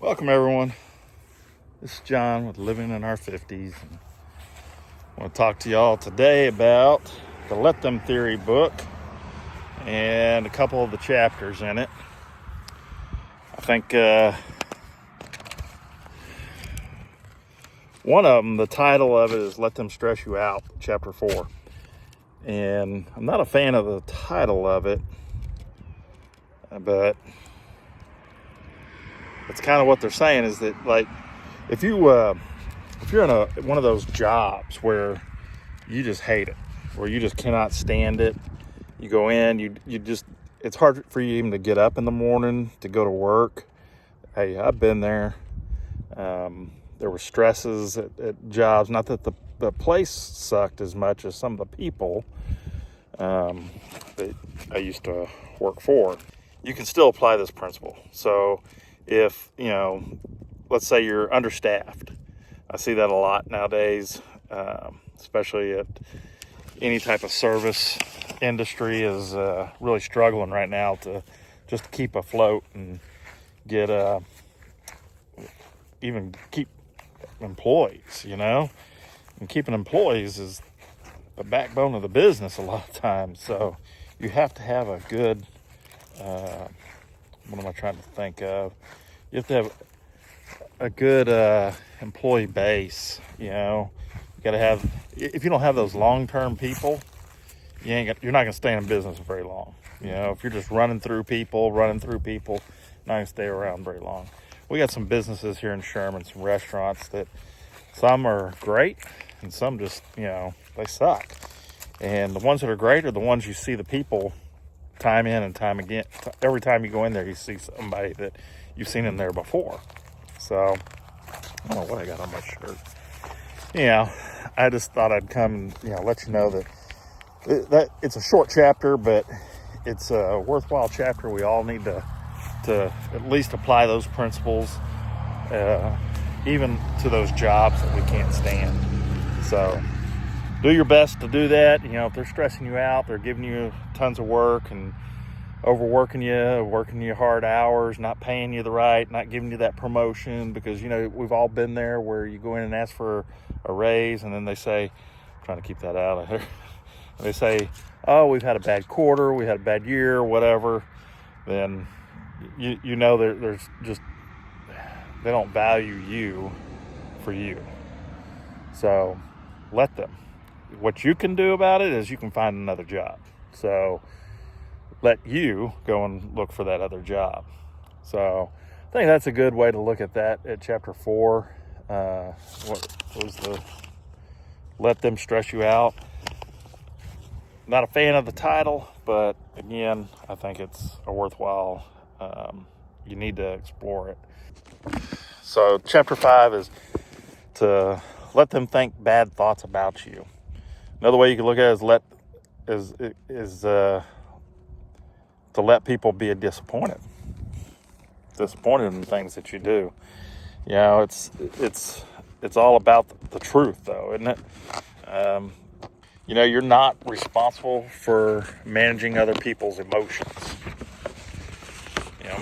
Welcome everyone. This is John with Living in Our 50s. And I want to talk to y'all today about the Let Them Theory book and a couple of the chapters in it. I think one of them, the title of it is Let Them Stress You Out, chapter 4. And I'm not a fan of the title of it, but it's kind of what they're saying is that, like, if you're in one of those jobs where you just hate it, where you just cannot stand it, you go in, you just, it's hard for you even to get up in the morning to go to work. Hey, I've been there. There were stresses at jobs, not that the place sucked as much as some of the people that I used to work for. You can still apply this principle. So if, let's say you're understaffed. I see that a lot nowadays, especially at any type of service industry is really struggling right now to just keep afloat and get even keep employees, and keeping employees is the backbone of the business a lot of times. So you have to have a good, what am I trying to think of? You have to have a good employee base. You got to have, if you don't have those long-term people, you're not going to stay in business very long. If you're just running through people, not going to stay around very long. We got some businesses here in Sherman, some restaurants that some are great and some just, they suck. And the ones that are great are the ones you see the people time in and time again. Every time you go in there, you see somebody that you've seen in there before. So I don't know what I got on my shirt. I just thought I'd come and, let you know that it's a short chapter, but it's a worthwhile chapter. We all need to at least apply those principles, even to those jobs that we can't stand. So do your best to do that. If they're stressing you out, they're giving you tons of work and overworking you, working you hard hours, not paying you not giving you that promotion, because, we've all been there where you go in and ask for a raise and then they say, I'm trying to keep that out of here. They say, oh, we've had a bad quarter, we had a bad year, whatever. Then there's just, they don't value you for you. So let them. What you can do about it is you can find another job. So let you go and look for that other job. So I think that's a good way to look at that at chapter 4. What was the Let Them Stress You Out? Not a fan of the title, but again, I think it's a worthwhile, you need to explore it. So chapter 5 is to let them think bad thoughts about you. Another way you can look at it is to let people be disappointed in things that you do. It's all about the truth, though, isn't it? You're not responsible for managing other people's emotions.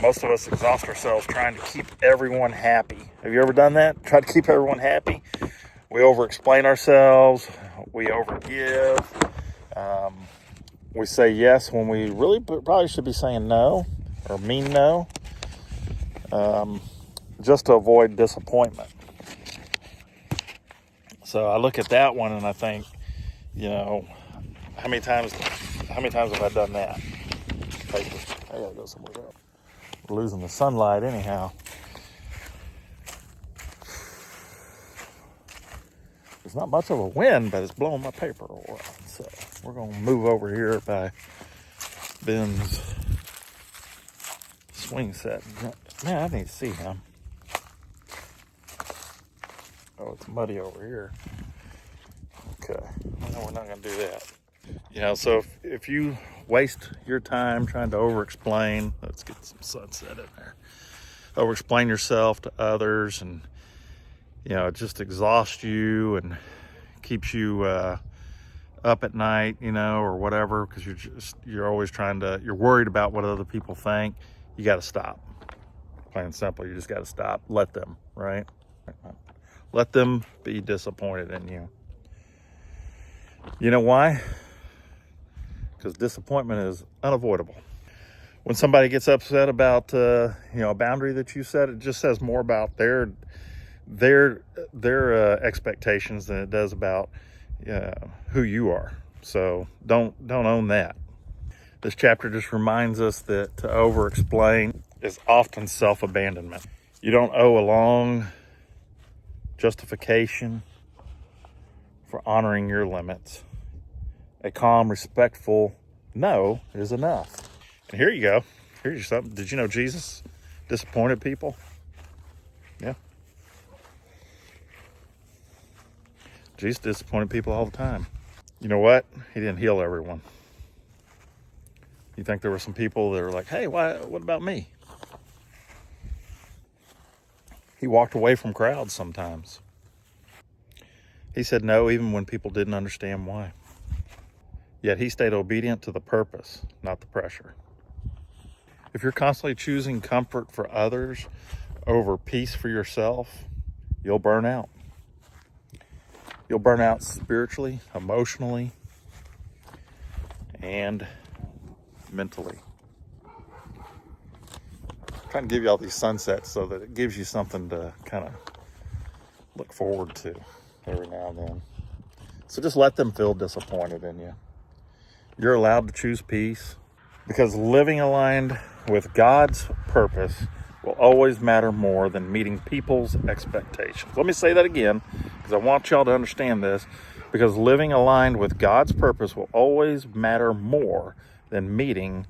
Most of us exhaust ourselves trying to keep everyone happy. Have you ever done that? Try to keep everyone happy? We over-explain ourselves. We overgive. We say yes when we really probably should be saying no, or mean no, just to avoid disappointment. So I look at that one and I think, how many times have I done that? I gotta go somewhere else. We're losing the sunlight anyhow. There's not much of a wind, but it's blowing my paper around. So we're going to move over here by Ben's swing set. Man, I need to see him. Oh, it's muddy over here. Okay. No, we're not going to do that. So if you waste your time trying to over-explain, let's get some sunset in there. Over-explain yourself to others and, it just exhausts you and keeps you up at night, or whatever, because you're always you're worried about what other people think. You got to stop. Plain and simple. You just got to stop. Let them, right? Let them be disappointed in you. You know why? Because disappointment is unavoidable. When somebody gets upset about a boundary that you set, it just says more about their expectations than it does about who you are. So don't own that. This chapter just reminds us that to over-explain is often self-abandonment. You don't owe a long justification for honoring your limits. A calm, respectful no is enough. And here you go. Here's something. Did you know Jesus disappointed people? Yeah. Jesus disappointed people all the time. You know what? He didn't heal everyone. You think there were some people that were like, hey, what about me? He walked away from crowds sometimes. He said no even when people didn't understand why. Yet he stayed obedient to the purpose, not the pressure. If you're constantly choosing comfort for others over peace for yourself, you'll burn out. You'll burn out spiritually, emotionally, and mentally. I'm trying to give you all these sunsets so that it gives you something to kind of look forward to every now and then. So just let them feel disappointed in you. You're allowed to choose peace, because living aligned with God's purpose will always matter more than meeting people's expectations. Let me say that again, because I want y'all to understand this. Because living aligned with God's purpose will always matter more than meeting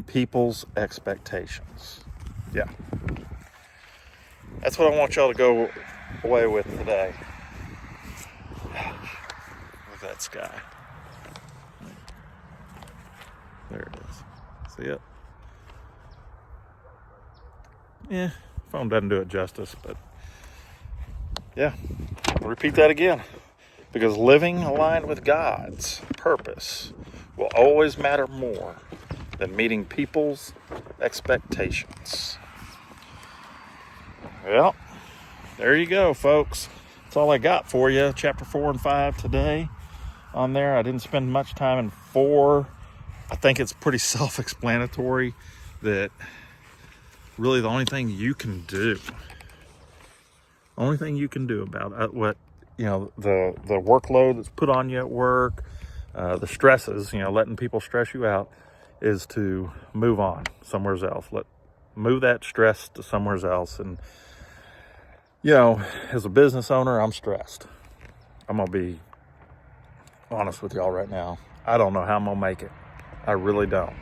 people's expectations. Yeah. That's what I want y'all to go away with today. With that sky. There it is. See it? Yeah, phone doesn't do it justice, but yeah. I'll repeat that again. Because living aligned with God's purpose will always matter more than meeting people's expectations. Well, there you go, folks. That's all I got for you. Chapter 4 and 5 today on there. I didn't spend much time in 4. I think it's pretty self-explanatory that really the only thing you can do about what the workload that's put on you at work, the stresses, letting people stress you out, is to move on somewhere else. Move that stress to somewhere else. And as a business owner, I'm stressed. I'm gonna be honest with y'all right now. I don't know how I'm gonna make it. I really don't.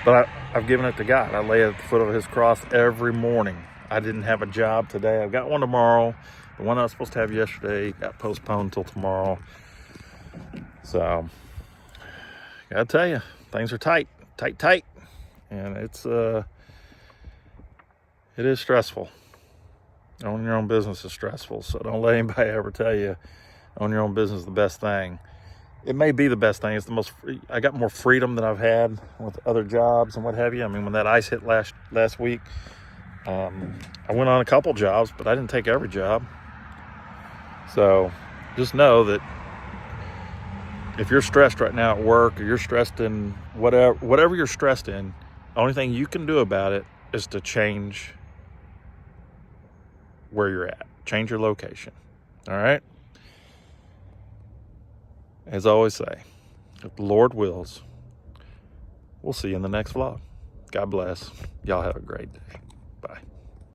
But I've given it to God. I lay at the foot of his cross every morning. I didn't have a job today. I've got one tomorrow. The one I was supposed to have yesterday got postponed until tomorrow. So, gotta tell you, things are tight. And it is stressful. Owning your own business is stressful. So don't let anybody ever tell you owning your own business is the best thing. It may be the best thing. It's the most. I got more freedom than I've had with other jobs and what have you. I mean, when that ice hit last week, I went on a couple jobs, but I didn't take every job. So just know that if you're stressed right now at work, or you're stressed in whatever you're stressed in, the only thing you can do about it is to change where you're at. Change your location. All right? As I always say, if the Lord wills, we'll see you in the next vlog. God bless. Y'all have a great day.